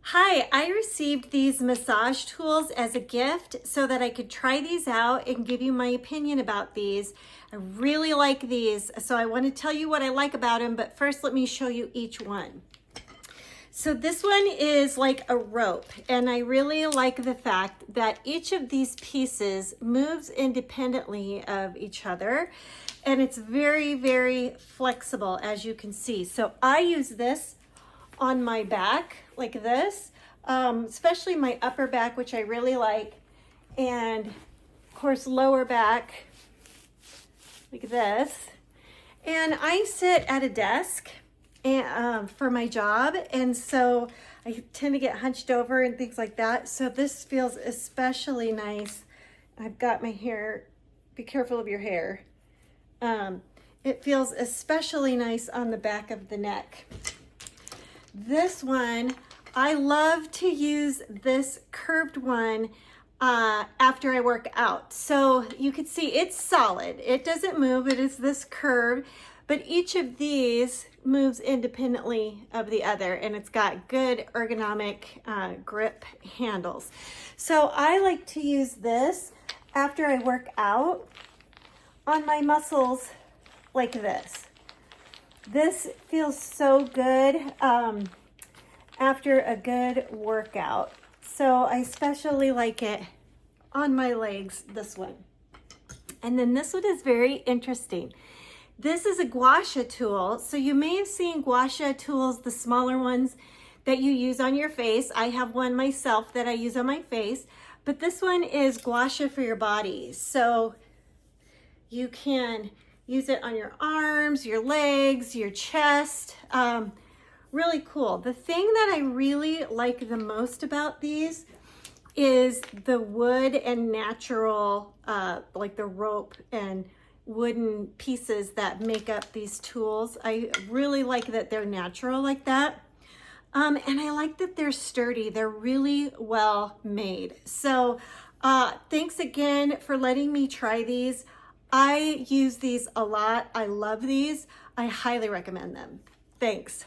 Hi, I received these massage tools as a gift so that I could try these out and give you my opinion about these. I really like these, so I want to tell you what I like about them, but first let me show you each one. So this one is like a rope, and I really like the fact that each of these pieces moves independently of each other, and it's very, very flexible, as you can see. So I use this on my back like this, especially my upper back, which I really like, and of course lower back like this. And I sit at a desk and for my job, and so I tend to get hunched over and things like that, so this feels especially nice. I've got my hair, be careful of your hair. It feels especially nice on the back of the neck. This one, I love to use this curved one after I work out. So you can see it's solid. It doesn't move, it is this curve, but each of these moves independently of the other, and it's got good ergonomic grip handles. So I like to use this after I work out on my muscles like this. This feels so good after a good workout. So I especially like it on my legs, this one. And then this one is very interesting. This is a gua sha tool. So you may have seen gua sha tools, the smaller ones that you use on your face. I have one myself that I use on my face, but this one is gua sha for your body. So you can use it on your arms, your legs, your chest. Really cool. The thing that I really like the most about these is the wood and natural, like the rope and wooden pieces that make up these tools. I really like that they're natural like that. And I like that they're sturdy. They're really well made. So thanks again for letting me try these. I use these a lot. I love these. I highly recommend them. Thanks.